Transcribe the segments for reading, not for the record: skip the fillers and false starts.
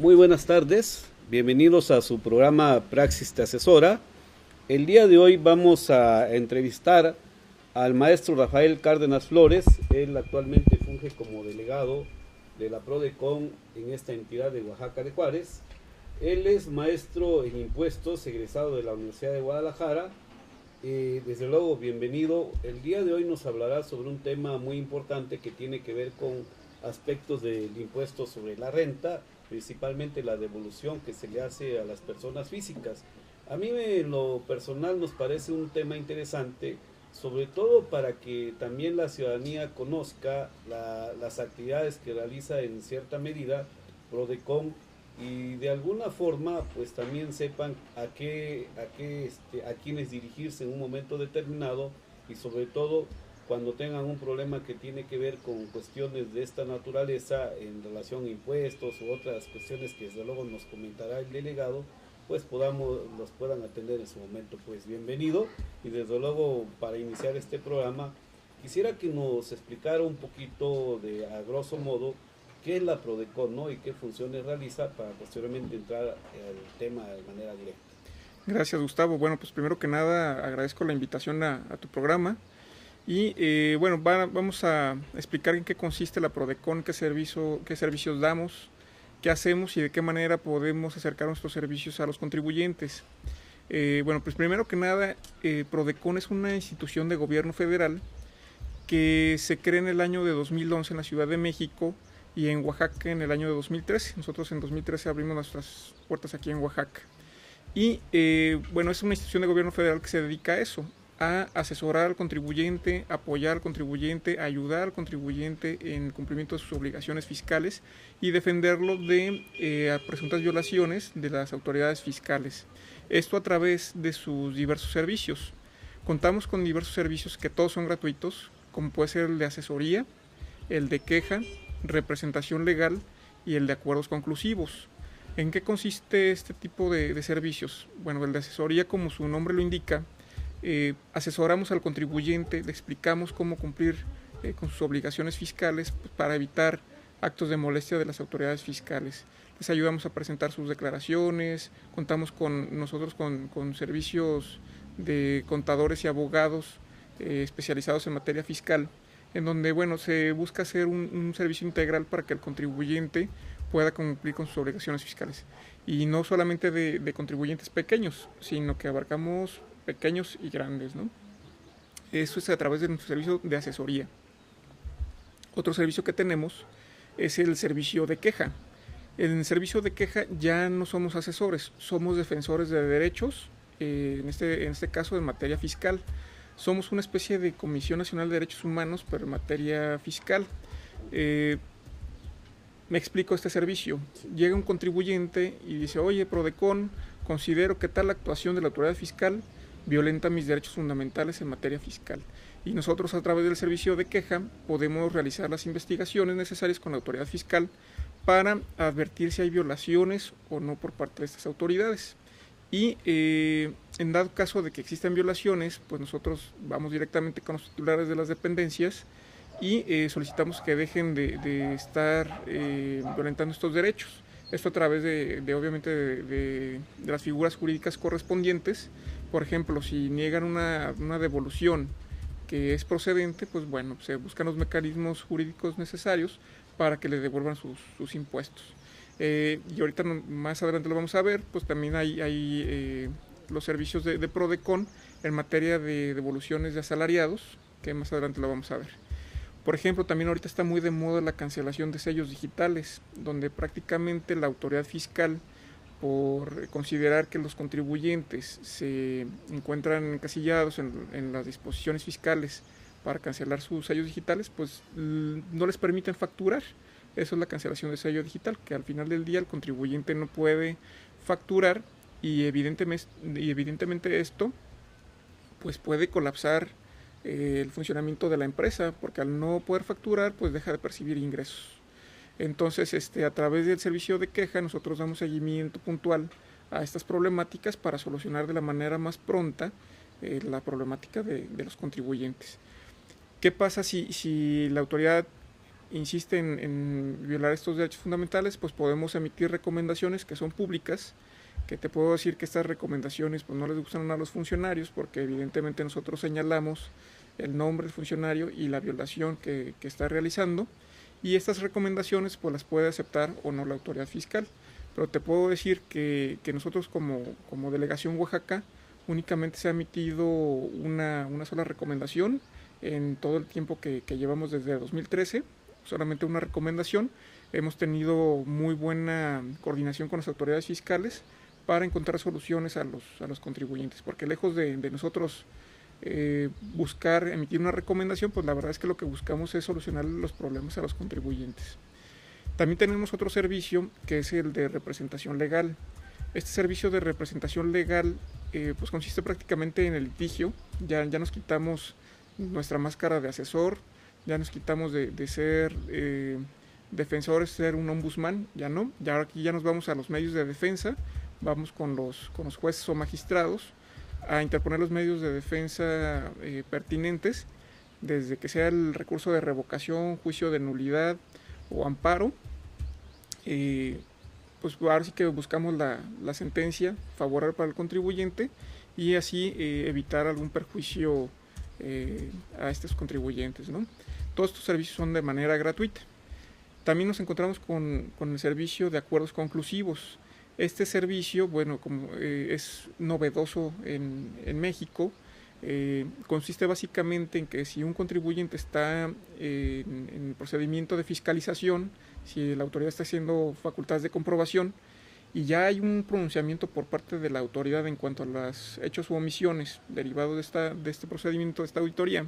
Muy buenas tardes, bienvenidos a su programa Praxis Te Asesora. El día de hoy vamos a entrevistar al maestro Rafael Cárdenas Flores. Él actualmente funge como delegado de la PRODECON en esta entidad de Oaxaca de Juárez. Él es maestro en impuestos, egresado de la Universidad de Guadalajara. Desde luego, bienvenido. El día de hoy nos hablará sobre un tema muy importante que tiene que ver con aspectos del impuesto sobre la renta, principalmente la devolución que se le hace a las personas físicas. A mí en lo personal nos parece un tema interesante, sobre todo para que también la ciudadanía conozca las actividades que realiza en cierta medida PRODECON y de alguna forma pues también sepan a quiénes dirigirse en un momento determinado y sobre todo cuando tengan un problema que tiene que ver con cuestiones de esta naturaleza en relación a impuestos u otras cuestiones que desde luego nos comentará el delegado, pues los puedan atender en su momento. Pues bienvenido, y desde luego para iniciar este programa quisiera que nos explicara un poquito a grosso modo qué es la PRODECON, ¿no? Y qué funciones realiza para posteriormente entrar al tema de manera directa. Gracias, Gustavo. Bueno, pues primero que nada agradezco la invitación a tu programa y vamos a explicar en qué consiste la PRODECON, qué servicios damos, qué hacemos y de qué manera podemos acercar nuestros servicios a los contribuyentes. Pues primero que nada, PRODECON es una institución de gobierno federal que se crea en el año de 2011 en la Ciudad de México y en Oaxaca en el año de 2013. Nosotros en 2013 abrimos nuestras puertas aquí en Oaxaca. Y es una institución de gobierno federal que se dedica a eso, a asesorar al contribuyente, apoyar al contribuyente, ayudar al contribuyente en cumplimiento de sus obligaciones fiscales y defenderlo de presuntas violaciones de las autoridades fiscales. Esto a través de sus diversos servicios. Contamos con diversos servicios que todos son gratuitos, como puede ser el de asesoría, el de queja, representación legal y el de acuerdos conclusivos. ¿En qué consiste este tipo de servicios? Bueno, el de asesoría, como su nombre lo indica, asesoramos al contribuyente, le explicamos cómo cumplir con sus obligaciones fiscales para evitar actos de molestia de las autoridades fiscales. Les ayudamos a presentar sus declaraciones, contamos con servicios de contadores y abogados especializados en materia fiscal, en donde se busca hacer un servicio integral para que el contribuyente pueda cumplir con sus obligaciones fiscales. Y no solamente de contribuyentes pequeños, sino que abarcamos pequeños y grandes, ¿no? Eso es a través de nuestro servicio de asesoría. Otro servicio que tenemos es el servicio de queja. En el servicio de queja ya no somos asesores, somos defensores de derechos, en este caso en materia fiscal. Somos una especie de Comisión Nacional de Derechos Humanos, pero en materia fiscal. Me explico este servicio. Llega un contribuyente y dice: oye, PRODECON, considero que tal actuación de la autoridad fiscal violenta mis derechos fundamentales en materia fiscal. Y nosotros, a través del servicio de queja, podemos realizar las investigaciones necesarias con la autoridad fiscal para advertir si hay violaciones o no por parte de estas autoridades. Y en dado caso de que existen violaciones, pues nosotros vamos directamente con los titulares de las dependencias y solicitamos que dejen de estar violentando estos derechos. Esto a través obviamente de las figuras jurídicas correspondientes. Por ejemplo, si niegan una devolución que es procedente, pues se buscan los mecanismos jurídicos necesarios para que les devuelvan sus impuestos. Y ahorita más adelante lo vamos a ver, pues también hay los servicios de PRODECON en materia de devoluciones de asalariados, que más adelante lo vamos a ver. Por ejemplo, también ahorita está muy de moda la cancelación de sellos digitales, donde prácticamente la autoridad fiscal, por considerar que los contribuyentes se encuentran encasillados en las disposiciones fiscales para cancelar sus sellos digitales, pues no les permiten facturar. Eso es la cancelación de sello digital, que al final del día el contribuyente no puede facturar y evidentemente esto pues puede colapsar el funcionamiento de la empresa, porque al no poder facturar pues deja de percibir ingresos. Entonces a través del servicio de queja nosotros damos seguimiento puntual a estas problemáticas para solucionar de la manera más pronta la problemática de los contribuyentes. ¿Qué pasa si la autoridad insiste en violar estos derechos fundamentales, pues podemos emitir recomendaciones que son públicas, que te puedo decir que estas recomendaciones pues no les gustan a los funcionarios, porque evidentemente nosotros señalamos el nombre del funcionario y la violación que está realizando, y estas recomendaciones pues las puede aceptar o no la autoridad fiscal. Pero te puedo decir que nosotros como Delegación Oaxaca únicamente se ha emitido una sola recomendación en todo el tiempo que llevamos desde 2013, solamente una recomendación. Hemos tenido muy buena coordinación con las autoridades fiscales para encontrar soluciones a los contribuyentes, porque lejos de nosotros buscar emitir una recomendación, pues la verdad es que lo que buscamos es solucionar los problemas a los contribuyentes. También tenemos otro servicio que es el de representación legal. Este servicio de representación legal pues consiste prácticamente en el litigio. Ya nos quitamos nuestra máscara de asesor, ya nos quitamos de ser defensores, ser un ombudsman, ya no. Ya aquí ya nos vamos a los medios de defensa, vamos con los jueces o magistrados a interponer los medios de defensa pertinentes, desde que sea el recurso de revocación, juicio de nulidad o amparo. Pues ahora sí que buscamos la sentencia favorable para el contribuyente y así evitar algún perjuicio a estos contribuyentes, ¿no? Todos estos servicios son de manera gratuita. También nos encontramos con el servicio de acuerdos conclusivos. Este servicio, bueno, como es novedoso en México, consiste básicamente en que si un contribuyente está en el procedimiento de fiscalización, si la autoridad está haciendo facultades de comprobación y ya hay un pronunciamiento por parte de la autoridad en cuanto a los hechos u omisiones derivados de este procedimiento, de esta auditoría,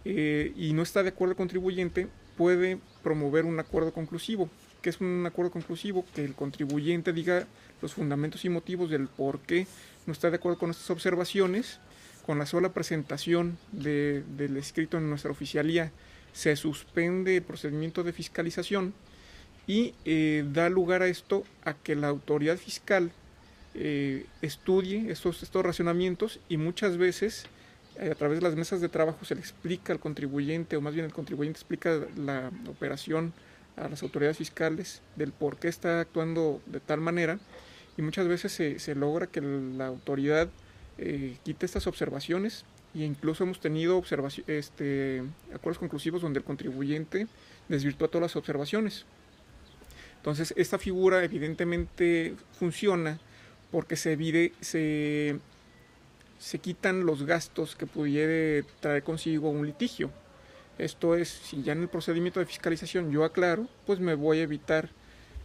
y no está de acuerdo el contribuyente, puede promover un acuerdo conclusivo. ¿Qué es un acuerdo conclusivo? Que el contribuyente diga los fundamentos y motivos del por qué no está de acuerdo con estas observaciones. Con la sola presentación del escrito en nuestra oficialía se suspende el procedimiento de fiscalización y da lugar a esto a que la autoridad fiscal estudie estos racionamientos y muchas veces a través de las mesas de trabajo se le explica al contribuyente, o más bien el contribuyente explica la operación a las autoridades fiscales del por qué está actuando de tal manera, y muchas veces se logra que la autoridad quite estas observaciones, e incluso hemos tenido acuerdos conclusivos donde el contribuyente desvirtúa todas las observaciones. Entonces esta figura evidentemente funciona porque se quitan los gastos que pudiera traer consigo un litigio. Esto es, si ya en el procedimiento de fiscalización yo aclaro, pues me voy a evitar,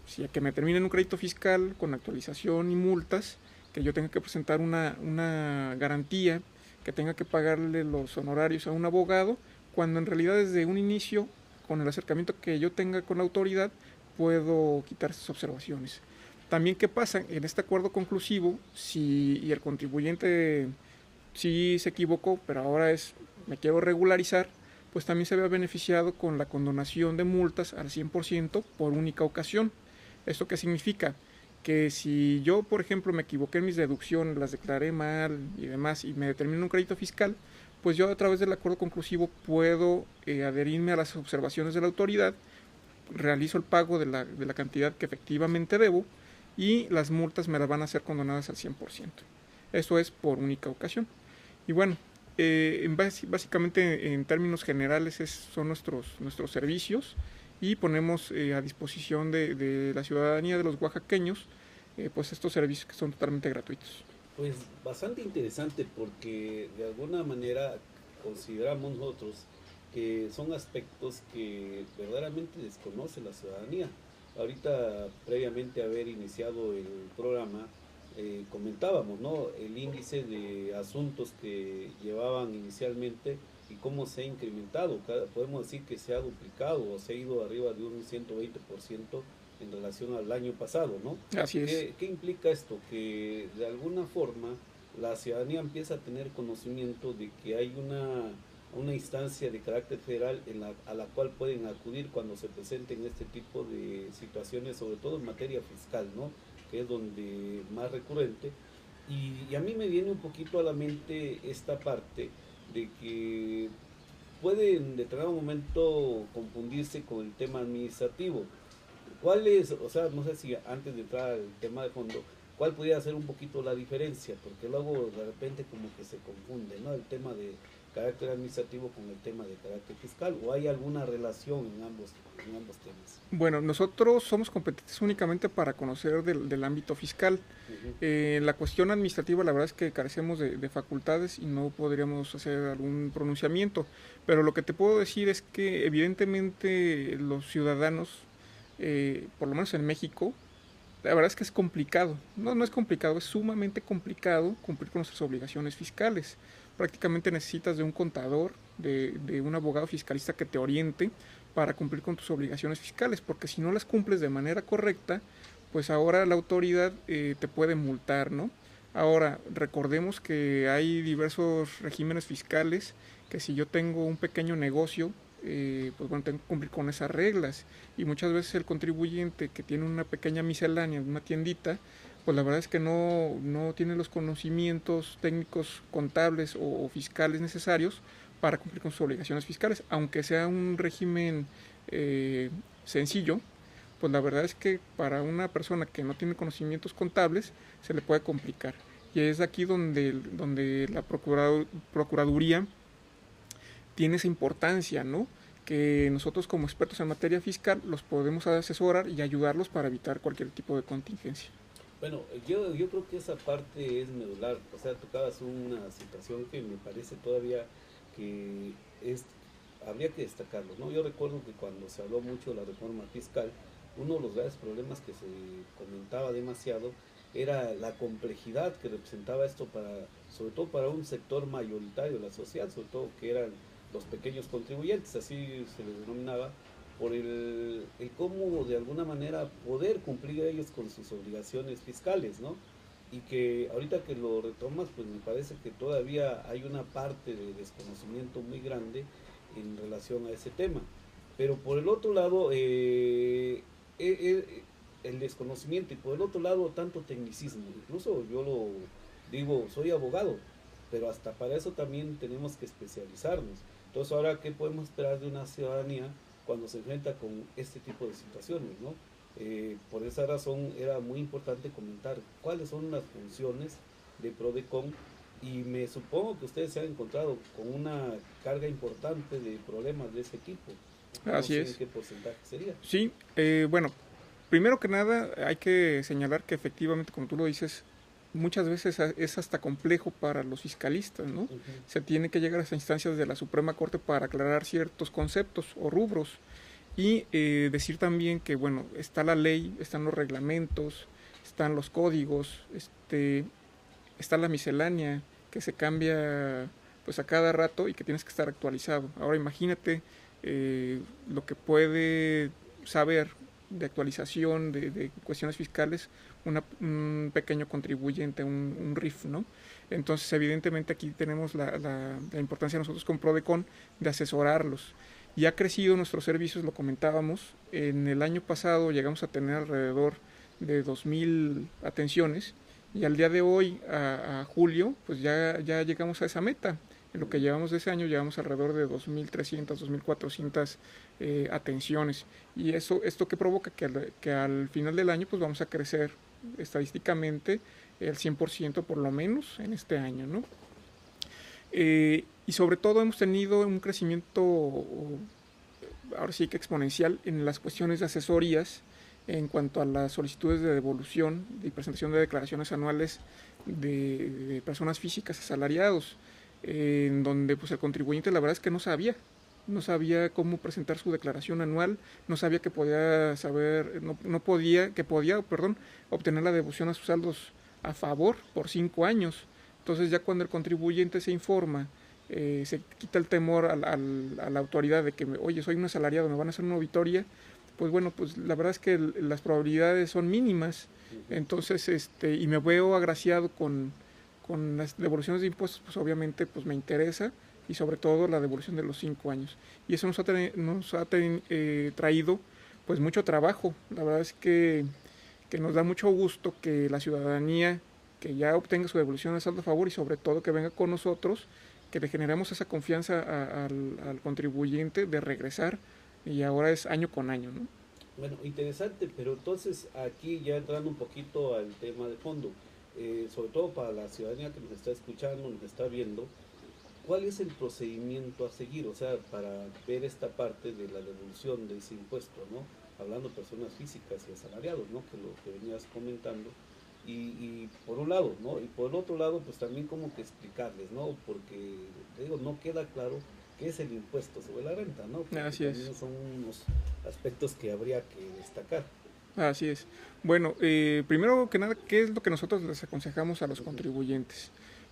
si a que me termine en un crédito fiscal con actualización y multas, que yo tenga que presentar una garantía, que tenga que pagarle los honorarios a un abogado, cuando en realidad desde un inicio, con el acercamiento que yo tenga con la autoridad, puedo quitar esas observaciones. También, ¿qué pasa? En este acuerdo conclusivo, si el contribuyente sí se equivocó, pero ahora me quiero regularizar, pues también se ve beneficiado con la condonación de multas al 100% por única ocasión. ¿Esto qué significa? Que si yo, por ejemplo, me equivoqué en mis deducciones, las declaré mal y demás, y me determino un crédito fiscal, pues yo a través del acuerdo conclusivo puedo adherirme a las observaciones de la autoridad, realizo el pago de la cantidad que efectivamente debo, y las multas me las van a hacer condonadas al 100%. Eso es por única ocasión. Y bueno, básicamente en términos generales son nuestros servicios, y ponemos a disposición de la ciudadanía, de los oaxaqueños, pues estos servicios que son totalmente gratuitos. Pues bastante interesante, porque de alguna manera consideramos nosotros que son aspectos que verdaderamente desconoce la ciudadanía. Ahorita, previamente a haber iniciado el programa, comentábamos, ¿no?, el índice de asuntos que llevaban inicialmente y cómo se ha incrementado. Podemos decir que se ha duplicado o se ha ido arriba de un 120% en relación al año pasado, ¿no? Así es. ¿Qué implica esto? Que de alguna forma la ciudadanía empieza a tener conocimiento de que hay una instancia de carácter federal a la cual pueden acudir cuando se presenten este tipo de situaciones, sobre todo en materia fiscal, ¿no?, que es donde más recurrente. Y a mí me viene un poquito a la mente esta parte de que puede en determinado momento confundirse con el tema administrativo. ¿Cuál es, o sea, no sé si antes de entrar al tema de fondo, cuál podría ser un poquito la diferencia? Porque luego de repente como que se confunde, ¿no? El tema de carácter administrativo con el tema de carácter fiscal, o hay alguna relación en ambos temas. Bueno, nosotros somos competentes únicamente para conocer del ámbito fiscal. Ujú. La cuestión administrativa, la verdad es que carecemos de facultades y no podríamos hacer algún pronunciamiento. Pero lo que te puedo decir es que evidentemente los ciudadanos, por lo menos en México, la verdad es que es complicado. No, no es complicado, es sumamente complicado cumplir con nuestras obligaciones fiscales. Prácticamente necesitas de un contador, de un abogado fiscalista que te oriente para cumplir con tus obligaciones fiscales, porque si no las cumples de manera correcta, pues ahora la autoridad te puede multar, ¿no? Ahora, recordemos que hay diversos regímenes fiscales, que si yo tengo un pequeño negocio, pues bueno, tengo que cumplir con esas reglas. Y muchas veces el contribuyente que tiene una pequeña miscelánea, una tiendita, pues la verdad es que no tiene los conocimientos técnicos contables o fiscales necesarios para cumplir con sus obligaciones fiscales. Aunque sea un régimen sencillo, pues la verdad es que para una persona que no tiene conocimientos contables se le puede complicar. Y es aquí donde la Procuraduría tiene esa importancia, ¿no? Que nosotros como expertos en materia fiscal los podemos asesorar y ayudarlos para evitar cualquier tipo de contingencia. Bueno, yo creo que esa parte es medular, o sea, tocabas una situación que me parece todavía que es, habría que destacarlo, ¿no? Yo recuerdo que cuando se habló mucho de la reforma fiscal, uno de los graves problemas que se comentaba demasiado era la complejidad que representaba esto para, sobre todo para un sector mayoritario de la sociedad, sobre todo que eran los pequeños contribuyentes, así se les denominaba, por el cómo de alguna manera poder cumplir ellos con sus obligaciones fiscales, ¿no? Y que ahorita que lo retomas, pues me parece que todavía hay una parte de desconocimiento muy grande en relación a ese tema. Pero por el otro lado, el desconocimiento y por el otro lado tanto tecnicismo. Incluso yo lo digo, soy abogado, pero hasta para eso también tenemos que especializarnos. Entonces ahora, ¿qué podemos esperar de una ciudadanía cuando se enfrenta con este tipo de situaciones, ¿no? Por esa razón era muy importante comentar cuáles son las funciones de Prodecon, y me supongo que ustedes se han encontrado con una carga importante de problemas de ese tipo. No Así sé en es. qué porcentaje sería. Sí, bueno, primero que nada hay que señalar que efectivamente, como tú lo dices, muchas veces es hasta complejo para los fiscalistas, ¿no? Uh-huh. Se tiene que llegar a esas instancias de la Suprema Corte para aclarar ciertos conceptos o rubros y decir también que, bueno, está la ley, están los reglamentos, están los códigos, está la miscelánea que se cambia pues a cada rato y que tienes que estar actualizado. Ahora imagínate lo que puede saber de actualización de cuestiones fiscales un pequeño contribuyente, un RIF, ¿no? Entonces, evidentemente aquí tenemos la importancia nosotros con Prodecon de asesorarlos. Y ha crecido nuestros servicios, lo comentábamos. En el año pasado llegamos a tener alrededor de 2,000 atenciones y al día de hoy, a julio, pues ya llegamos a esa meta. En lo que llevamos de ese año llevamos alrededor de 2,300, 2,400 atenciones. Y esto que provoca que al final del año pues vamos a crecer estadísticamente el 100% por lo menos en este año, ¿no? Y sobre todo hemos tenido un crecimiento ahora sí que exponencial en las cuestiones de asesorías en cuanto a las solicitudes de devolución y presentación de declaraciones anuales de personas físicas asalariados, en donde pues el contribuyente la verdad es que no sabía cómo presentar su declaración anual, no sabía que podía obtener la devolución a sus saldos a favor por 5 años. Entonces ya cuando el contribuyente se informa, se quita el temor a la autoridad de que, oye, soy un asalariado, me van a hacer una auditoría, pues bueno, pues la verdad es que las probabilidades son mínimas. Entonces, y me veo agraciado con las devoluciones de impuestos, pues obviamente pues me interesa, y sobre todo la devolución de los 5 años. Y eso nos ha traído pues mucho trabajo. La verdad es que nos da mucho gusto que la ciudadanía que ya obtenga su devolución de saldo a favor y sobre todo que venga con nosotros que le generamos esa confianza al contribuyente de regresar, y ahora es año con año, ¿no? Bueno, interesante, pero entonces aquí ya entrando un poquito al tema de fondo, sobre todo para la ciudadanía que nos está escuchando, nos está viendo, ¿cuál es el procedimiento a seguir? O sea, para ver esta parte de la devolución de ese impuesto, ¿no? Hablando de personas físicas y asalariados, ¿no? Que lo que venías comentando. Y por un lado, ¿no? Y por el otro lado, pues también como que explicarles, ¿no? Porque, digo, no queda claro qué es el impuesto sobre la renta, ¿no? Porque Así también es. son unos aspectos que habría que destacar. Así es. Bueno, primero que nada, ¿qué es lo que nosotros les aconsejamos a los contribuyentes?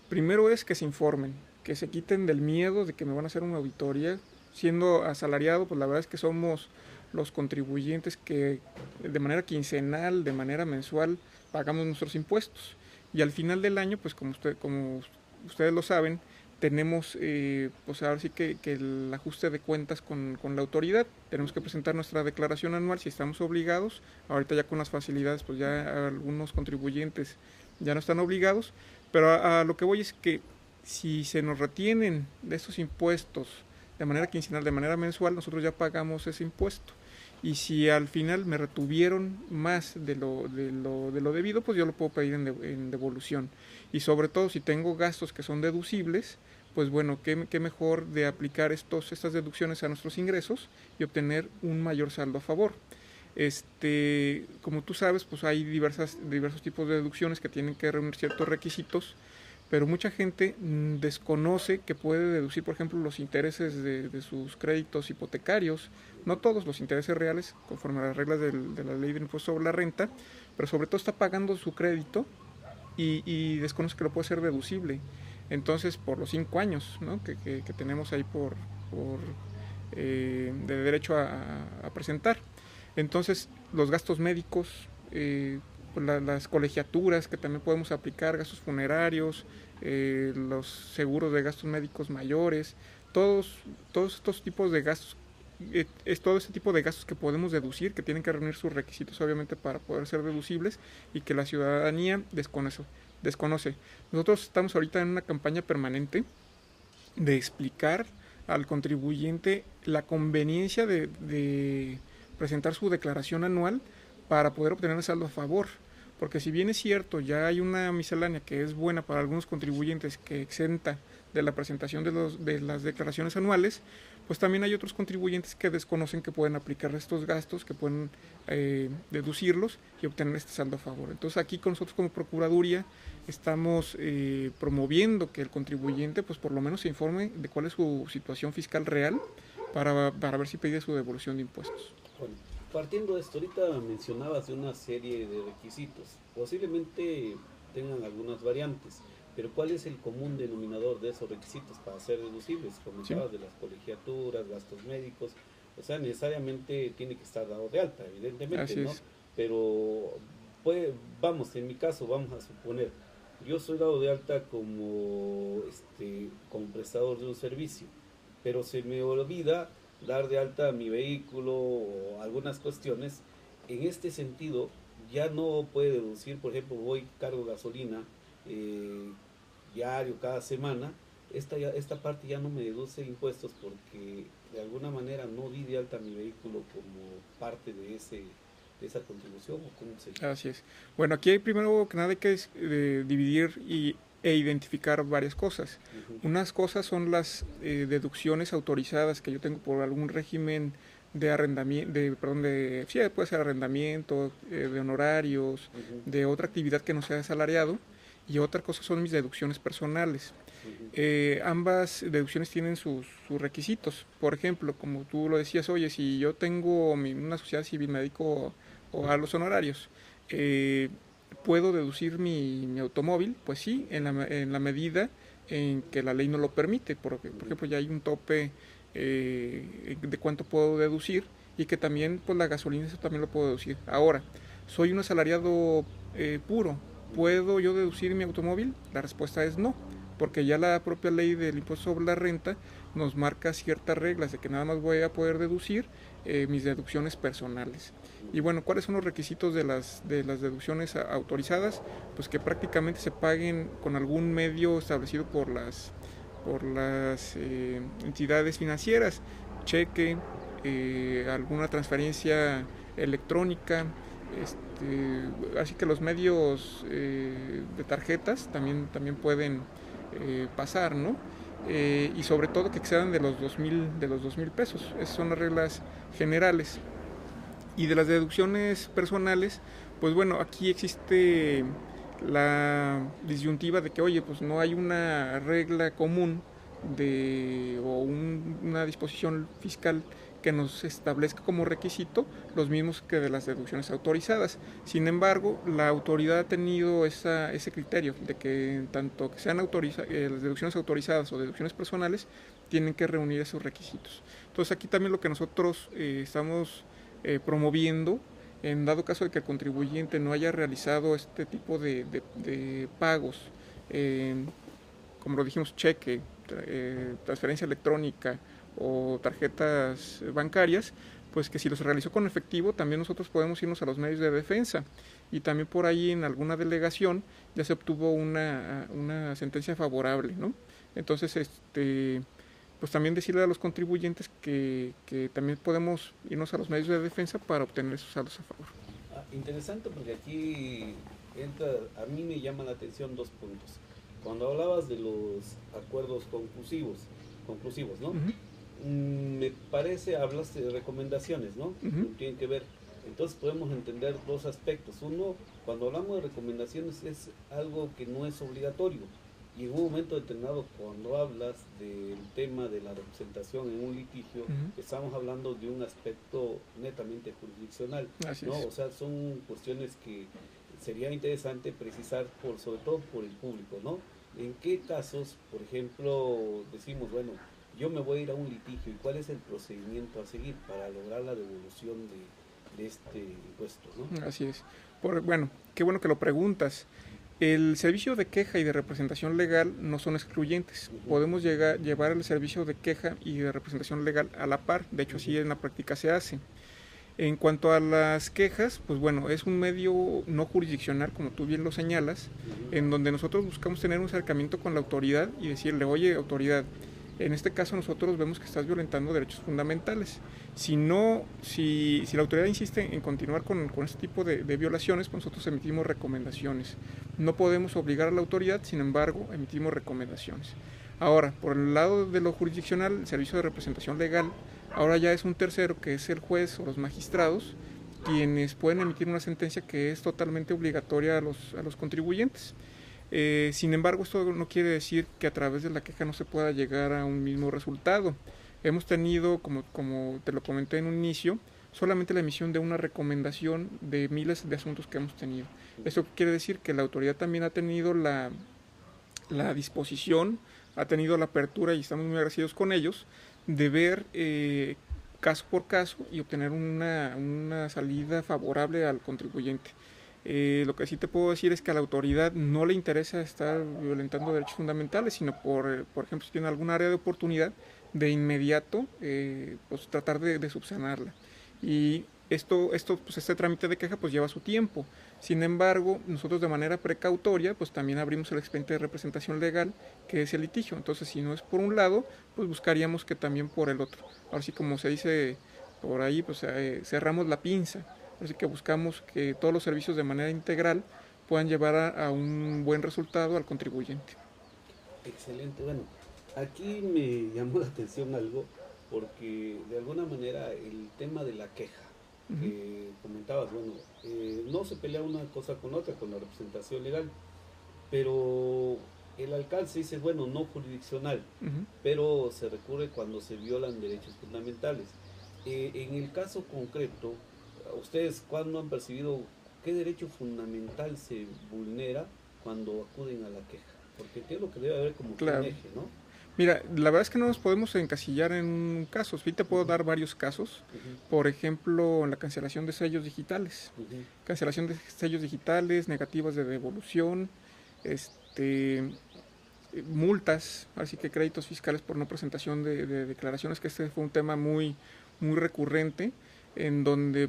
Primero es que se informen, que se quiten del miedo de que me van a hacer una auditoría. Siendo asalariado, pues la verdad es que somos los contribuyentes que de manera quincenal, de manera mensual, pagamos nuestros impuestos. Y al final del año, pues como ustedes lo saben, tenemos pues ahora sí que el ajuste de cuentas con la autoridad. Tenemos que presentar nuestra declaración anual si estamos obligados. Ahorita ya con las facilidades, pues ya algunos contribuyentes ya no están obligados. Pero a lo que voy es que si se nos retienen de estos impuestos de manera quincenal, de manera mensual, nosotros ya pagamos ese impuesto. Y si al final me retuvieron más de lo debido, pues yo lo puedo pedir en devolución. Y sobre todo si tengo gastos que son deducibles, pues bueno, qué mejor de aplicar estas deducciones a nuestros ingresos y obtener un mayor saldo a favor. Como tú sabes, pues hay diversos tipos de deducciones que tienen que reunir ciertos requisitos, pero mucha gente desconoce que puede deducir, por ejemplo, los intereses de sus créditos hipotecarios, no todos los intereses reales, conforme a las reglas de la ley del impuesto sobre la renta, pero sobre todo está pagando su crédito y desconoce que lo puede ser deducible. Entonces, por los 5 años, ¿no? que tenemos ahí de derecho a presentar. Entonces, los gastos médicos, las colegiaturas que también podemos aplicar, gastos funerarios, los seguros de gastos médicos mayores, todos estos tipos de gastos, es todo ese tipo de gastos que podemos deducir, que tienen que reunir sus requisitos obviamente para poder ser deducibles y que la ciudadanía desconoce. Nosotros estamos ahorita en una campaña permanente de explicar al contribuyente la conveniencia de presentar su declaración anual para poder obtener el saldo a favor. Porque si bien es cierto, ya hay una miscelánea que es buena para algunos contribuyentes que exenta de la presentación de las declaraciones anuales, pues también hay otros contribuyentes que desconocen que pueden aplicar estos gastos, que pueden deducirlos y obtener este saldo a favor. Entonces aquí con nosotros como Procuraduría estamos promoviendo que el contribuyente pues por lo menos se informe de cuál es su situación fiscal real para ver si pide su devolución de impuestos. Bueno, partiendo de esto, ahorita mencionabas de una serie de requisitos, posiblemente tengan algunas variantes, pero ¿cuál es el común denominador de esos requisitos para ser deducibles? Comentabas de las colegiaturas, gastos médicos, o sea, necesariamente tiene que estar dado de alta, evidentemente, Así ¿no? es. Pero, pues, vamos, en mi caso, vamos a suponer, yo soy dado de alta como prestador de un servicio, pero se me olvida dar de alta mi vehículo o algunas cuestiones. En este sentido, ya no puede deducir, por ejemplo, voy, cargo gasolina diario, cada semana, esta parte ya no me deduce impuestos porque de alguna manera no di de alta mi vehículo como parte de esa contribución, o cómo se llama. Así es. Bueno, aquí hay primero que nada hay que dividir e identificar varias cosas. Unas cosas son las deducciones autorizadas que yo tengo por algún régimen de arrendamiento, sí, puede ser arrendamiento, de honorarios, de otra actividad que no sea asalariado, y otra cosa son mis deducciones personales. Ambas deducciones tienen sus requisitos. Por ejemplo, como tú lo decías, oye, si yo tengo una sociedad civil, me dedico a los honorarios, ¿puedo deducir mi automóvil? Pues sí, en la medida en que la ley no lo permite. Por ejemplo, ya hay un tope de cuánto puedo deducir, y que también pues la gasolina eso también lo puedo deducir. Ahora, soy un asalariado puro, ¿puedo yo deducir mi automóvil? La respuesta es no, porque ya la propia ley del impuesto sobre la renta nos marca ciertas reglas de que nada más voy a poder deducir mis deducciones personales. Y bueno, ¿cuáles son los requisitos de las deducciones autorizadas? Pues que prácticamente se paguen con algún medio establecido por por las entidades financieras, cheque, alguna transferencia electrónica, así que los medios de tarjetas también pueden pasar, ¿no? Y sobre todo que excedan de los 2,000 pesos. Esas son las reglas generales. Y de las deducciones personales, pues bueno, aquí existe la disyuntiva de que, oye, pues no hay una regla común una disposición fiscal que nos establezca como requisito los mismos que de las deducciones autorizadas. Sin embargo, la autoridad ha tenido ese criterio de que tanto que sean las deducciones autorizadas o deducciones personales tienen que reunir esos requisitos. Entonces aquí también lo que nosotros estamos promoviendo, en dado caso de que el contribuyente no haya realizado este tipo de pagos, como lo dijimos, cheque, transferencia electrónica o tarjetas bancarias, pues que si los realizó con efectivo, también nosotros podemos irnos a los medios de defensa, y también por ahí en alguna delegación ya se obtuvo una sentencia favorable, ¿no? Entonces, pues también decirle a los contribuyentes que también podemos irnos a los medios de defensa para obtener esos saldos a favor. Interesante, porque aquí a mí me llama la atención dos puntos. Cuando hablabas de los acuerdos conclusivos, ¿no? Me parece, hablaste de recomendaciones, ¿no? Tienen que ver. Entonces podemos entender dos aspectos. Uno, cuando hablamos de recomendaciones es algo que no es obligatorio. Y en un momento determinado, cuando hablas del tema de la representación en un litigio, estamos hablando de un aspecto netamente jurisdiccional, ¿no? O sea, son cuestiones que sería interesante precisar, sobre todo por el público, ¿no? ¿En qué casos, por ejemplo, decimos, bueno, yo me voy a ir a un litigio, y cuál es el procedimiento a seguir para lograr la devolución de este impuesto, ¿no? Así es. Bueno, qué bueno que lo preguntas. El servicio de queja y de representación legal no son excluyentes. Podemos llevar el servicio de queja y de representación legal a la par. De hecho, así en la práctica se hace. En cuanto a las quejas, pues bueno, es un medio no jurisdiccional, como tú bien lo señalas, en donde nosotros buscamos tener un acercamiento con la autoridad y decirle, oye, autoridad, en este caso nosotros vemos que estás violentando derechos fundamentales. Si la autoridad insiste en continuar con este tipo de violaciones, pues nosotros emitimos recomendaciones. No podemos obligar a la autoridad, sin embargo, emitimos recomendaciones. Ahora, por el lado de lo jurisdiccional, el servicio de representación legal, ahora ya es un tercero, que es el juez o los magistrados, quienes pueden emitir una sentencia que es totalmente obligatoria a los contribuyentes. Sin embargo, esto no quiere decir que a través de la queja no se pueda llegar a un mismo resultado. Hemos tenido, como te lo comenté en un inicio, solamente la emisión de una recomendación de miles de asuntos que hemos tenido. Esto quiere decir que la autoridad también ha tenido la disposición, ha tenido la apertura, y estamos muy agradecidos con ellos, de ver caso por caso y obtener una salida favorable al contribuyente. Lo que sí te puedo decir es que a la autoridad no le interesa estar violentando derechos fundamentales, sino por ejemplo, si tiene algún área de oportunidad, de inmediato pues tratar de subsanarla. Y pues este trámite de queja pues lleva su tiempo. Sin embargo, nosotros de manera precautoria pues también abrimos el expediente de representación legal, que es el litigio. Entonces, si no es por un lado, pues buscaríamos que también por el otro. Ahora sí, como se dice por ahí, pues cerramos la pinza. Así que buscamos que todos los servicios de manera integral puedan llevar a un buen resultado al contribuyente. Excelente. Bueno, aquí me llamó la atención algo, porque de alguna manera el tema de la queja, que comentabas, bueno, no se pelea una cosa con otra, con la representación legal, pero el alcance dice, bueno, no jurisdiccional, pero se recurre cuando se violan derechos fundamentales. En el caso concreto, ¿ustedes cuándo han percibido qué derecho fundamental se vulnera cuando acuden a la queja? Porque creo que debe haber como un eje, ¿no? Mira, la verdad es que no nos podemos encasillar en un caso. Sí te puedo dar varios casos. Por ejemplo, en la cancelación de sellos digitales. Cancelación de sellos digitales, negativas de devolución, multas, así que créditos fiscales por no presentación de declaraciones, que este fue un tema muy, muy recurrente, en donde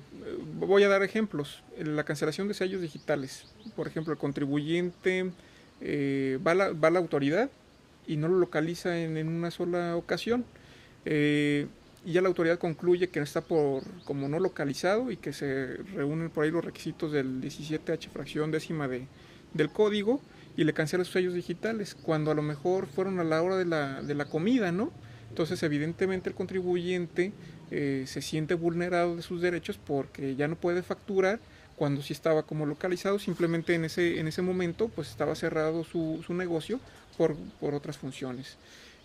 voy a dar ejemplos. En la cancelación de sellos digitales, por ejemplo, el contribuyente va a la autoridad y no lo localiza en una sola ocasión. Y ya la autoridad concluye que está como no localizado y que se reúnen por ahí los requisitos del 17H fracción décima del código y le cancela sus sellos digitales, cuando a lo mejor fueron a la hora de la comida, ¿no? Entonces evidentemente el contribuyente se siente vulnerado de sus derechos porque ya no puede facturar cuando sí estaba como localizado, simplemente en ese momento pues estaba cerrado su negocio por otras funciones.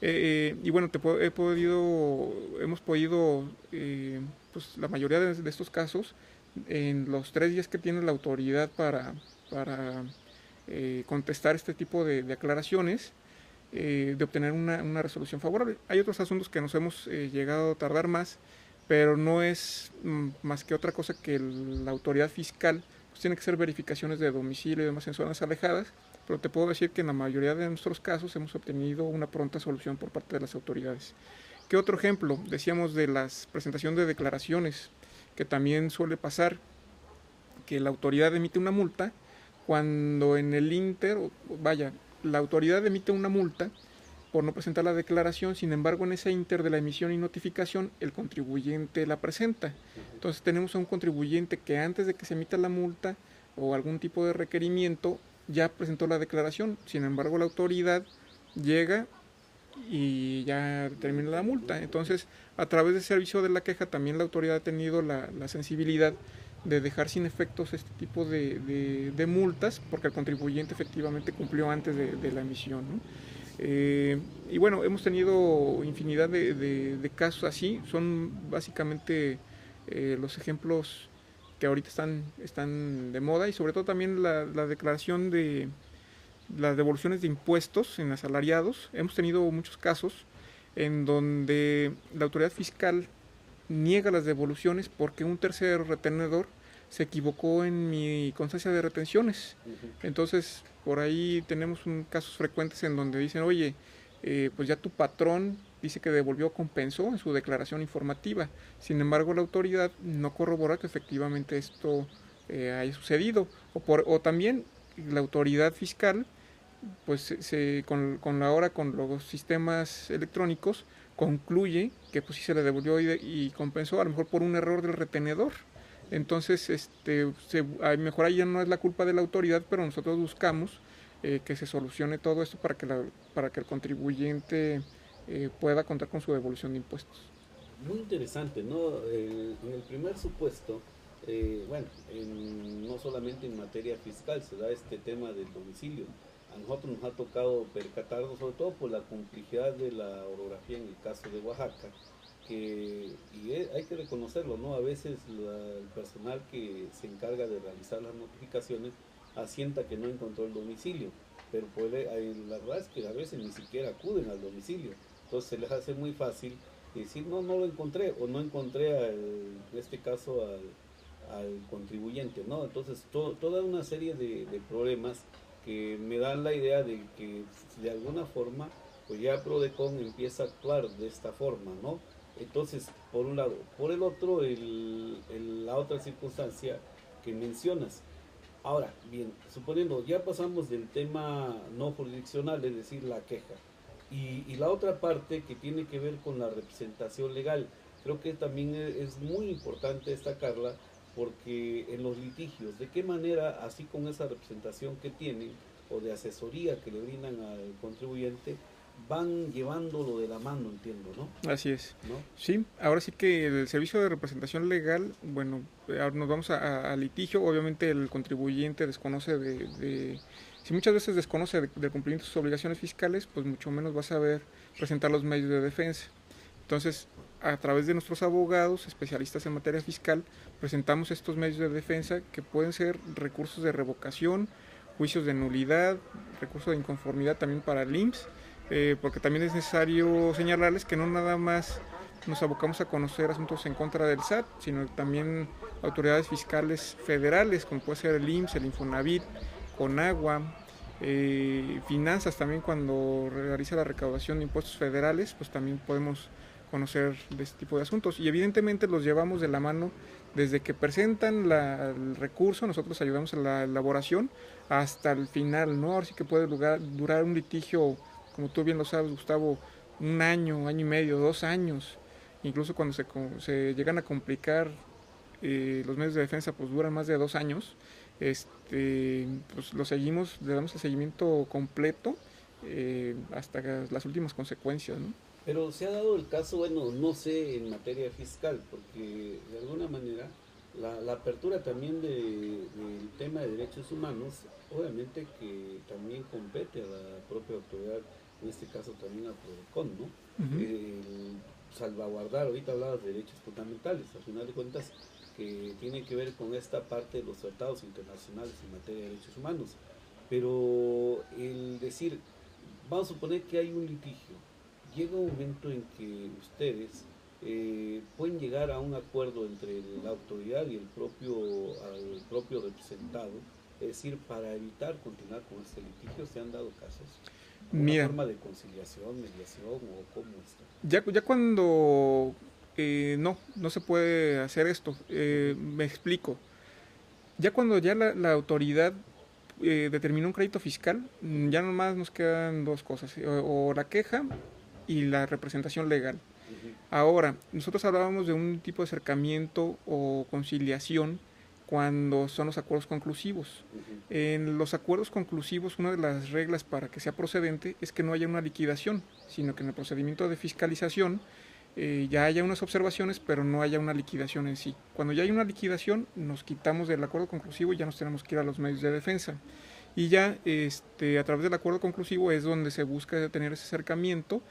Y bueno, hemos podido, pues la mayoría de estos casos, en los 3 días que tiene la autoridad para contestar este tipo de aclaraciones, de obtener una resolución favorable. Hay otros asuntos que nos hemos llegado a tardar más, pero no es más que otra cosa que la autoridad fiscal pues tiene que hacer verificaciones de domicilio y demás en zonas alejadas, pero te puedo decir que en la mayoría de nuestros casos hemos obtenido una pronta solución por parte de las autoridades. ¿Qué otro ejemplo? Decíamos de la presentación de declaraciones, que también suele pasar que la autoridad emite una multa cuando en el la autoridad emite una multa por no presentar la declaración, sin embargo en ese inter de la emisión y notificación el contribuyente la presenta. Entonces tenemos a un contribuyente que antes de que se emita la multa o algún tipo de requerimiento ya presentó la declaración, sin embargo la autoridad llega y ya termina la multa. Entonces a través del servicio de la queja también la autoridad ha tenido la sensibilidad de dejar sin efectos este tipo de multas porque el contribuyente efectivamente cumplió antes de la emisión, ¿no? Y bueno, hemos tenido infinidad de casos así, son básicamente los ejemplos que ahorita están de moda, y sobre todo también la declaración de las devoluciones de impuestos en asalariados. Hemos tenido muchos casos en donde la autoridad fiscal niega las devoluciones porque un tercer retenedor se equivocó en mi constancia de retenciones. Entonces, por ahí tenemos casos frecuentes en donde dicen, oye, pues ya tu patrón dice que devolvió, compensó en su declaración informativa. Sin embargo, la autoridad no corrobora que efectivamente esto haya sucedido. O también la autoridad fiscal, pues con los sistemas electrónicos, concluye que pues sí se le devolvió y compensó, a lo mejor por un error del retenedor. Entonces, a lo mejor ahí ya no es la culpa de la autoridad, pero nosotros buscamos que se solucione todo esto para que el contribuyente pueda contar con su devolución de impuestos. Muy interesante, ¿no? En el primer supuesto, no solamente en materia fiscal se da este tema del domicilio. A nosotros nos ha tocado percatarnos, sobre todo por la complejidad de la orografía en el caso de Oaxaca, hay que reconocerlo, ¿no? A veces el personal que se encarga de realizar las notificaciones asienta que no encontró el domicilio, pero la verdad es que a veces ni siquiera acuden al domicilio, entonces se les hace muy fácil decir no lo encontré, o no encontré en este caso al contribuyente, ¿no? Entonces toda una serie de problemas que me dan la idea de que de alguna forma pues ya Prodecon empieza a actuar de esta forma, ¿no? Entonces, por un lado. Por el otro, la otra circunstancia que mencionas. Ahora, bien, suponiendo, ya pasamos del tema no jurisdiccional, es decir, la queja, y la otra parte que tiene que ver con la representación legal. Creo que también es muy importante destacarla, porque en los litigios, ¿de qué manera, así con esa representación que tienen, o de asesoría que le brindan al contribuyente, van llevándolo de la mano, entiendo, ¿no? Así es. ¿No? Sí, ahora sí que el servicio de representación legal, bueno, ahora nos vamos a litigio. Obviamente el contribuyente desconoce si muchas veces desconoce del cumplimiento de sus obligaciones fiscales, pues mucho menos va a saber presentar los medios de defensa. Entonces, a través de nuestros abogados, especialistas en materia fiscal, presentamos estos medios de defensa que pueden ser recursos de revocación, juicios de nulidad, recursos de inconformidad también para el IMSS, porque también es necesario señalarles que no nada más nos abocamos a conocer asuntos en contra del SAT, sino también autoridades fiscales federales, como puede ser el IMSS, el Infonavit, Conagua, finanzas también. Cuando realiza la recaudación de impuestos federales, pues también podemos conocer de este tipo de asuntos, y evidentemente los llevamos de la mano desde que presentan el recurso. Nosotros ayudamos en la elaboración hasta el final, ¿no? Ahora sí que puede durar un litigio como tú bien lo sabes, Gustavo, un año, año y medio, 2 años, incluso cuando se llegan a complicar los medios de defensa, pues duran más de 2 años, pues lo seguimos, le damos el seguimiento completo hasta las últimas consecuencias, ¿no? Pero se ha dado el caso, bueno, no sé en materia fiscal, porque de alguna manera la apertura también del tema de derechos humanos, obviamente que también compete a la propia autoridad, en este caso también a PRODECON, ¿no? Uh-huh. El salvaguardar, ahorita hablabas de derechos fundamentales, al final de cuentas, que tiene que ver con esta parte de los tratados internacionales en materia de derechos humanos. Pero el decir, vamos a suponer que hay un litigio, llega un momento en que ustedes pueden llegar a un acuerdo entre la autoridad y al propio representado, es decir, para evitar continuar con este litigio. ¿Se han dado casos? ¿Una Mira, forma de conciliación, mediación o cómo está? ya cuando no se puede hacer esto, me explico. Ya cuando ya la autoridad determinó un crédito fiscal, ya nomás nos quedan dos cosas, o la queja y la representación legal. Uh-huh. Ahora, nosotros hablábamos de un tipo de acercamiento o conciliación cuando son los acuerdos conclusivos. Uh-huh. En los acuerdos conclusivos, una de las reglas para que sea procedente es que no haya una liquidación, sino que en el procedimiento de fiscalización ya haya unas observaciones, pero no haya una liquidación en sí. Cuando ya hay una liquidación, nos quitamos del acuerdo conclusivo y ya nos tenemos que ir a los medios de defensa. Y ya a través del acuerdo conclusivo es donde se busca tener ese acercamiento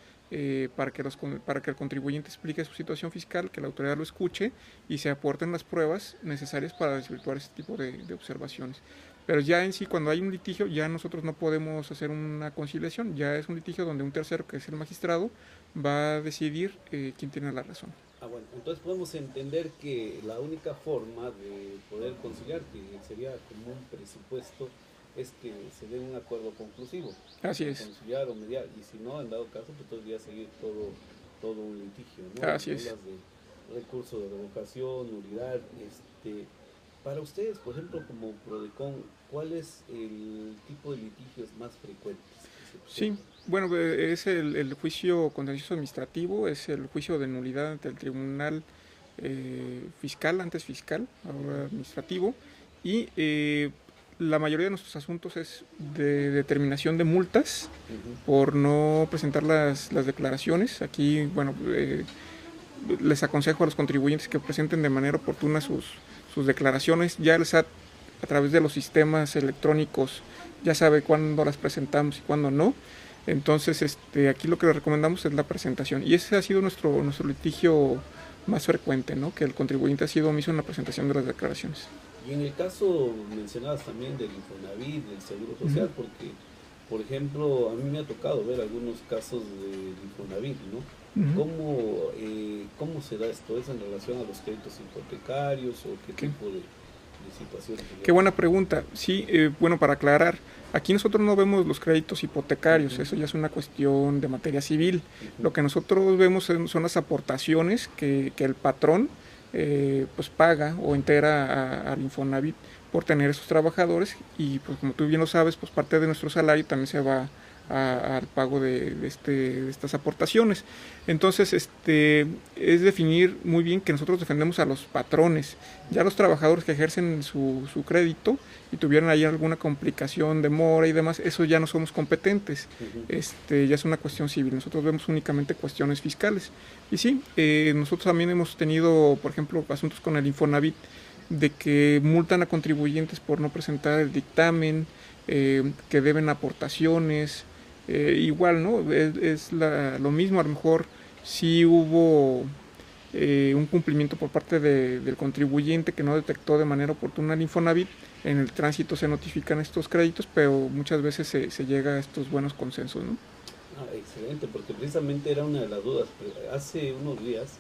para que el contribuyente explique su situación fiscal, que la autoridad lo escuche y se aporten las pruebas necesarias para desvirtuar este tipo de observaciones. Pero ya en sí, cuando hay un litigio, ya nosotros no podemos hacer una conciliación, ya es un litigio donde un tercero, que es el magistrado, va a decidir quién tiene la razón. Ah, bueno, entonces podemos entender que la única forma de poder conciliar, que sería como un presupuesto, es que se dé un acuerdo conclusivo. Así es. Conciliar o mediar, y si no, en dado caso, pues todavía seguir todo un litigio, ¿no? Así es. Hablas de recurso de revocación, nulidad, para ustedes, por ejemplo, como PRODECON, ¿cuál es el tipo de litigios más frecuentes? Sí, bueno, es el juicio contencioso administrativo, es el juicio de nulidad ante el tribunal fiscal, antes fiscal, ahora administrativo, y la mayoría de nuestros asuntos es de determinación de multas Uh-huh. por no presentar las declaraciones. Aquí, bueno, les aconsejo a los contribuyentes que presenten de manera oportuna sus declaraciones. Ya el SAT, a través de los sistemas electrónicos, ya sabe cuándo las presentamos y cuándo no. Entonces, aquí lo que les recomendamos es la presentación. Y ese ha sido nuestro litigio más frecuente, ¿no? Que el contribuyente ha sido omiso en la presentación de las declaraciones. Y en el caso mencionabas también del Infonavit, del Seguro Social, uh-huh. Porque, por ejemplo, a mí me ha tocado ver algunos casos del Infonavit, ¿no? Uh-huh. ¿Cómo se da esto? ¿Es en relación a los créditos hipotecarios o qué tipo de situaciones? Qué buena pregunta. Sí, bueno, para aclarar, aquí nosotros no vemos los créditos hipotecarios, uh-huh. Eso ya es una cuestión de materia civil. Uh-huh. Lo que nosotros vemos son las aportaciones que el patrón pues paga o entera al Infonavit por tener esos trabajadores, y pues como tú bien lo sabes, pues parte de nuestro salario también se va al pago de estas aportaciones. Entonces, es definir muy bien que nosotros defendemos a los patrones. Ya los trabajadores que ejercen su crédito y tuvieran ahí alguna complicación, demora y demás, eso ya no somos competentes. Uh-huh. Ya es una cuestión civil. Nosotros vemos únicamente cuestiones fiscales. Y sí, nosotros también hemos tenido, por ejemplo, asuntos con el Infonavit, de que multan a contribuyentes por no presentar el dictamen, que deben aportaciones. Igual, ¿no? Es lo mismo, a lo mejor sí hubo un cumplimiento por parte del contribuyente que no detectó de manera oportuna el Infonavit. En el tránsito se notifican estos créditos, pero muchas veces se llega a estos buenos consensos, ¿no? Excelente, porque precisamente era una de las dudas. Hace unos días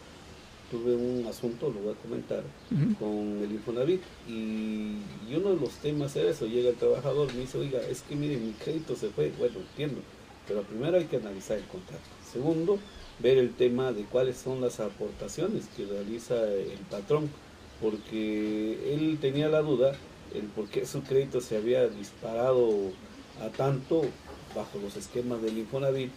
tuve un asunto, lo voy a comentar, uh-huh. con el Infonavit, y uno de los temas era eso. Llega el trabajador, me dice, oiga, es que mire, mi crédito se fue. Bueno, entiendo, pero primero hay que analizar el contrato. Segundo, ver el tema de cuáles son las aportaciones que realiza el patrón, porque él tenía la duda el por qué su crédito se había disparado a tanto bajo los esquemas del Infonavit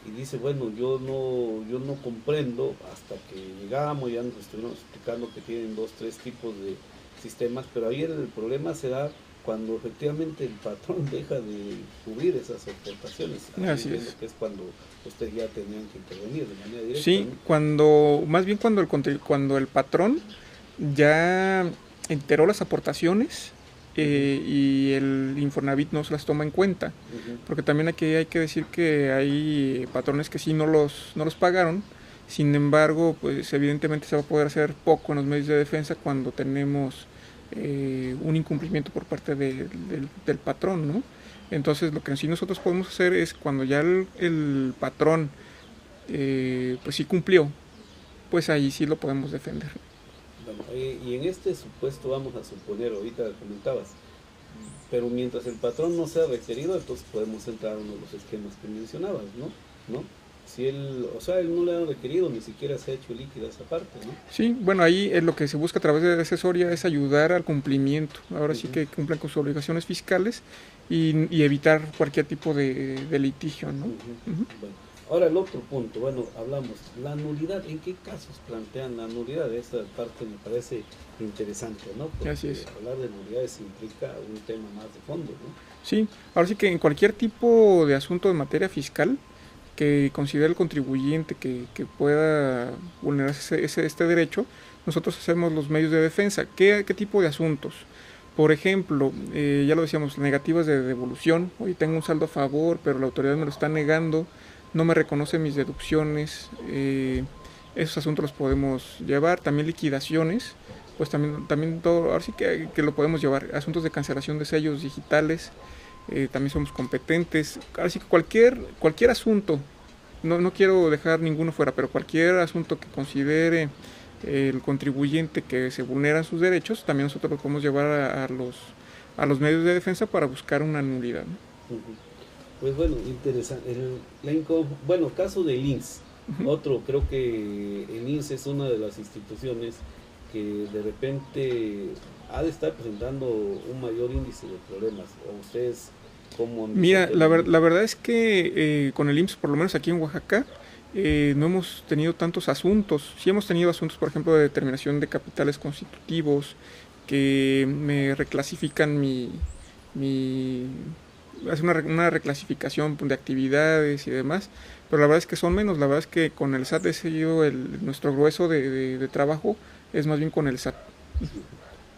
y dice, bueno, yo no comprendo, hasta que llegamos, ya nos estuvimos explicando que tienen 2, 3 tipos de sistemas, pero ahí el problema se da cuando efectivamente el patrón deja de cubrir esas aportaciones. Así es. Que es cuando ustedes ya tenían que intervenir de manera directa. Sí, ¿no? más bien cuando el patrón ya enteró las aportaciones y el Infonavit no se las toma en cuenta. Uh-huh. Porque también aquí hay que decir que hay patrones que sí no los pagaron. Sin embargo, pues evidentemente se va a poder hacer poco en los medios de defensa cuando tenemos un incumplimiento por parte del patrón, ¿no? Entonces lo que sí nosotros podemos hacer es cuando ya el patrón pues sí cumplió, pues ahí sí lo podemos defender. Bueno, y en este supuesto vamos a suponer, ahorita comentabas, pero mientras el patrón no sea requerido, entonces podemos entrar a uno de los esquemas que mencionabas, ¿no? Si él no le ha requerido, ni siquiera se ha hecho líquida esa parte, ¿no? Sí, bueno, ahí lo que se busca a través de la asesoría es ayudar al cumplimiento. Ahora sí que cumplan con sus obligaciones fiscales y evitar cualquier tipo de litigio, ¿no? Bueno, ahora el otro punto, bueno, hablamos, la nulidad, ¿en qué casos plantean la nulidad? Esta parte me parece interesante, ¿no? Porque así es. Hablar de nulidades implica un tema más de fondo, ¿no? Sí, ahora sí que en cualquier tipo de asunto de materia fiscal que considere el contribuyente que pueda vulnerar este derecho, nosotros hacemos los medios de defensa. ¿Qué tipo de asuntos? Por ejemplo, ya lo decíamos, negativas de devolución. Hoy tengo un saldo a favor, pero la autoridad me lo está negando, no me reconoce mis deducciones. Esos asuntos los podemos llevar. También liquidaciones, pues también todo, ahora sí que lo podemos llevar. Asuntos de cancelación de sellos digitales. También somos competentes, así que cualquier asunto, no quiero dejar ninguno fuera, pero cualquier asunto que considere el contribuyente que se vulneran sus derechos, también nosotros lo podemos llevar a los medios de defensa para buscar una nulidad, ¿no? Pues bueno, interesante. Caso del INSS, otro, creo que el INSS es una de las instituciones que de repente ha de estar presentando un mayor índice de problemas. ¿O ustedes cómo? Mira, la verdad es que con el IMSS, por lo menos aquí en Oaxaca, no hemos tenido tantos asuntos. Sí hemos tenido asuntos, por ejemplo, de determinación de capitales constitutivos, que me reclasifican hace una reclasificación de actividades y demás, pero la verdad es que son menos. La verdad es que con el SAT he seguido nuestro grueso de trabajo es más bien con el SAT.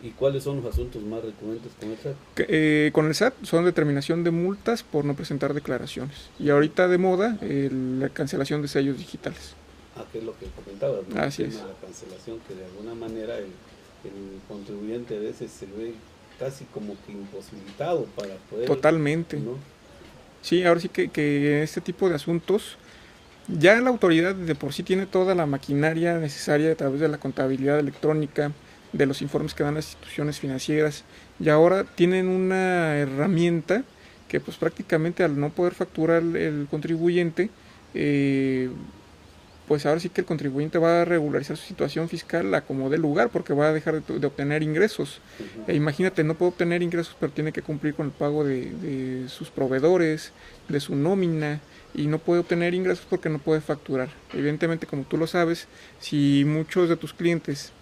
¿Y cuáles son los asuntos más recurrentes con el SAT? Con el SAT son determinación de multas por no presentar declaraciones. Y ahorita de moda, la cancelación de sellos digitales. Que es lo que comentabas, ¿no? Así es. La cancelación, que de alguna manera el contribuyente a veces se ve casi como que imposibilitado para poder... Totalmente. ¿no? Sí, ahora sí que este tipo de asuntos, ya la autoridad de por sí tiene toda la maquinaria necesaria a través de la contabilidad electrónica, de los informes que dan las instituciones financieras, y ahora tienen una herramienta que pues prácticamente al no poder facturar el contribuyente, pues ahora sí que el contribuyente va a regularizar su situación fiscal a como dé lugar, porque va a dejar de obtener ingresos. Imagínate, no puede obtener ingresos, pero tiene que cumplir con el pago de sus proveedores, de su nómina, y no puede obtener ingresos porque no puede facturar. Evidentemente, como tú lo sabes, si muchos de tus clientes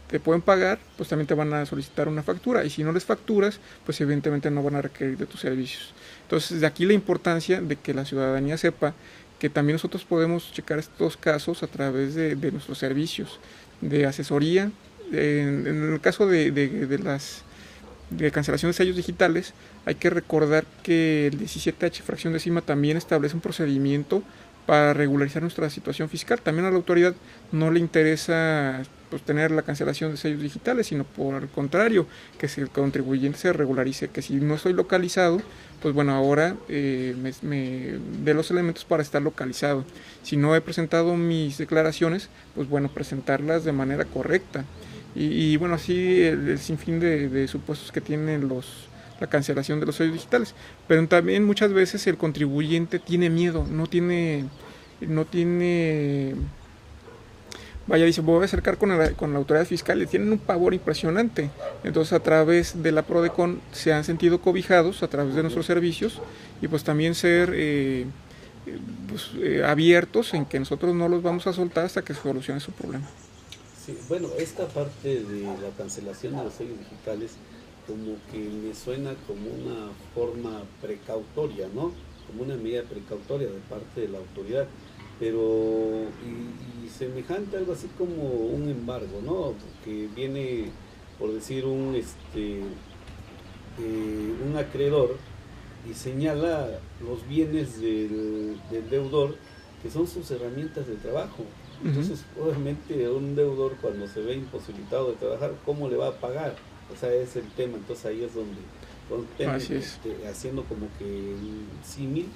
te pueden pagar, pues también te van a solicitar una factura, y si no les facturas, pues evidentemente no van a requerir de tus servicios. Entonces, de aquí la importancia de que la ciudadanía sepa que también nosotros podemos checar estos casos a través de nuestros servicios de asesoría. En el caso de cancelación de sellos digitales, hay que recordar que el 17H fracción décima también establece un procedimiento para regularizar nuestra situación fiscal. También a la autoridad no le interesa pues tener la cancelación de sellos digitales, sino por el contrario, que si el contribuyente se regularice, que si no estoy localizado, pues bueno, ahora me dé los elementos para estar localizado. Si no he presentado mis declaraciones, pues bueno, presentarlas de manera correcta. Y bueno, así el sinfín de supuestos que tienen la cancelación de los sellos digitales. Pero también muchas veces el contribuyente tiene miedo, no tiene vaya, dice, voy a acercar con la autoridad fiscal, y tienen un pavor impresionante. Entonces, a través de la Prodecon se han sentido cobijados a través de nuestros servicios, y pues también ser abiertos en que nosotros no los vamos a soltar hasta que se solucione su problema. Sí, bueno, esta parte de la cancelación de los sellos digitales como que me suena como una forma precautoria, ¿no? Como una medida precautoria de parte de la autoridad, pero y semejante algo así como un embargo, ¿no? Que viene, por decir, un acreedor y señala los bienes del deudor, que son sus herramientas de trabajo. Entonces, obviamente, un deudor cuando se ve imposibilitado de trabajar, ¿cómo le va a pagar? O sea, es el tema. Entonces ahí es donde haciendo como que un símil,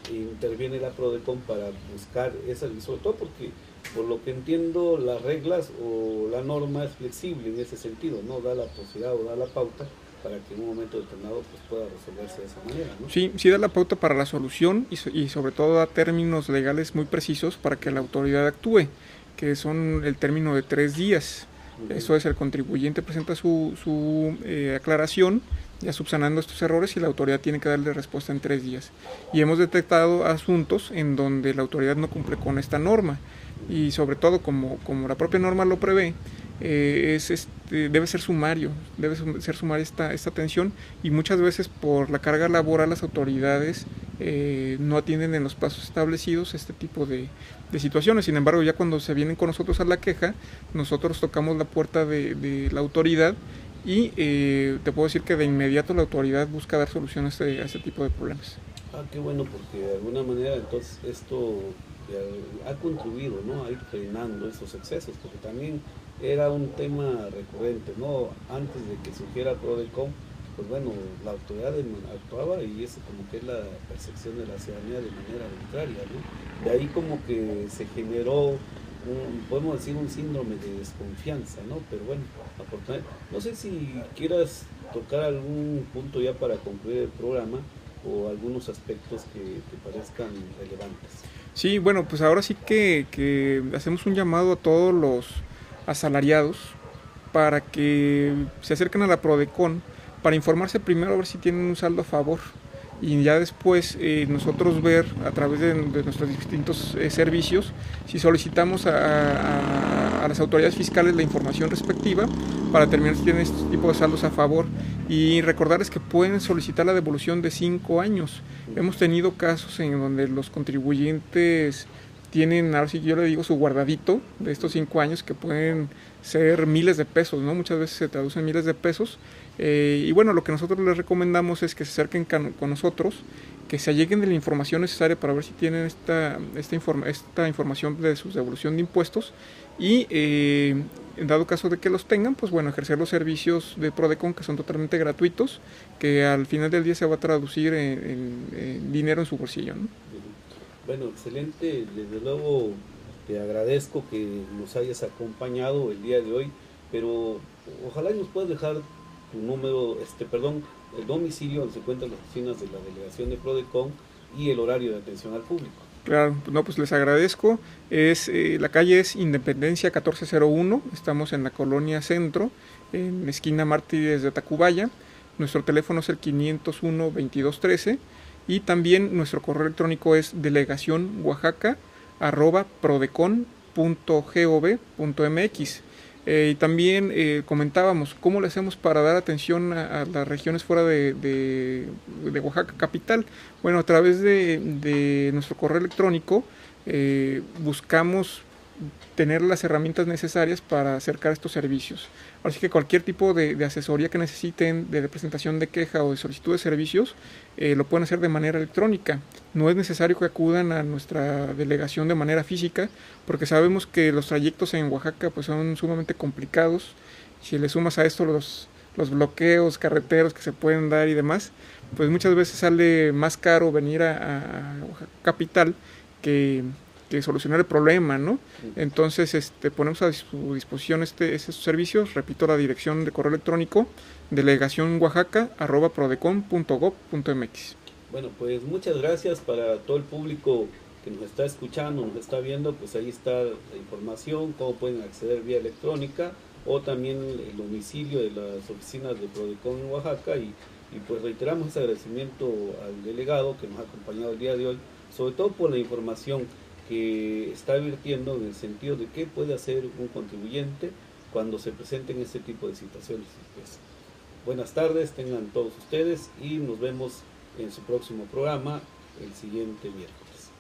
interviene la Prodecon para buscar esa, y sobre todo porque, por lo que entiendo, las reglas o la norma es flexible en ese sentido, no da la posibilidad o da la pauta para que en un momento determinado pues pueda resolverse de esa manera, ¿no? Sí, sí da la pauta para la solución y sobre todo da términos legales muy precisos para que la autoridad actúe, que son el término de 3 días. Eso es, el contribuyente presenta su aclaración, ya subsanando estos errores, y la autoridad tiene que darle respuesta en 3 días. Y hemos detectado asuntos en donde la autoridad no cumple con esta norma, y sobre todo como la propia norma lo prevé, debe ser sumaria esta atención, y muchas veces por la carga laboral las autoridades no atienden en los plazos establecidos este tipo de situaciones. Sin embargo, ya cuando se vienen con nosotros a la queja, nosotros tocamos la puerta de la autoridad, y te puedo decir que de inmediato la autoridad busca dar soluciones a este tipo de problemas. Qué bueno, porque de alguna manera entonces esto ha contribuido, ¿no?, a ir frenando esos excesos, porque también era un tema recurrente, ¿no? Antes de que surgiera Prodecon, pues bueno, la autoridad actuaba, y eso como que es la percepción de la ciudadanía de manera arbitraria, ¿no? De ahí como que se generó podemos decir un síndrome de desconfianza, ¿no? Pero bueno, afortunadamente, no sé si quieras tocar algún punto ya para concluir el programa, o algunos aspectos que te parezcan relevantes. Sí, bueno, pues ahora sí que hacemos un llamado a todos los asalariados para que se acerquen a la Prodecon para informarse primero, a ver si tienen un saldo a favor, y ya después nosotros ver a través de nuestros distintos servicios si solicitamos a las autoridades fiscales la información respectiva para determinar si tienen este tipo de saldos a favor, y recordarles que pueden solicitar la devolución de 5 años. Hemos tenido casos en donde los contribuyentes tienen, ahora sí yo le digo, su guardadito de estos 5 años, que pueden ser miles de pesos, ¿no? Muchas veces se traducen miles de pesos. Y bueno, lo que nosotros les recomendamos es que se acerquen con nosotros, que se alleguen de la información necesaria para ver si tienen esta información de su devolución de impuestos, y en dado caso de que los tengan, pues bueno, ejercer los servicios de Prodecon, que son totalmente gratuitos, que al final del día se va a traducir en dinero en su bolsillo, ¿no? Bueno, excelente, desde luego te agradezco que nos hayas acompañado el día de hoy, pero ojalá nos puedas dejar tu número, el domicilio donde se encuentran las oficinas de la delegación de Prodecon, y el horario de atención al público. Claro, no, pues les agradezco. La calle es Independencia 1401, estamos en la colonia Centro, en esquina Mártires de Tacubaya. Nuestro teléfono es el 501-2213, y también nuestro correo electrónico es delegacion-oaxaca@prodecon.gov.mx. Y también comentábamos cómo le hacemos para dar atención a las regiones fuera de Oaxaca capital. Bueno, a través de nuestro correo electrónico buscamos tener las herramientas necesarias para acercar estos servicios. Así que cualquier tipo de asesoría que necesiten, de presentación de queja o de solicitud de servicios, lo pueden hacer de manera electrónica. No es necesario que acudan a nuestra delegación de manera física, porque sabemos que los trayectos en Oaxaca pues son sumamente complicados. Si le sumas a esto los bloqueos carreteros que se pueden dar y demás, pues muchas veces sale más caro venir a Oaxaca capital que solucionar el problema, ¿no? Entonces ponemos a su disposición estos servicios. Repito, la dirección de correo electrónico: delegacion-oaxaca@prodecon.gov.mx. Bueno, pues muchas gracias para todo el público que nos está escuchando, nos está viendo, pues ahí está la información, cómo pueden acceder vía electrónica, o también el domicilio de las oficinas de Prodecon en Oaxaca, y pues reiteramos ese agradecimiento al delegado que nos ha acompañado el día de hoy, sobre todo por la información que está advirtiendo en el sentido de qué puede hacer un contribuyente cuando se presenten este tipo de situaciones. Pues, buenas tardes tengan todos ustedes y nos vemos en su próximo programa el siguiente miércoles.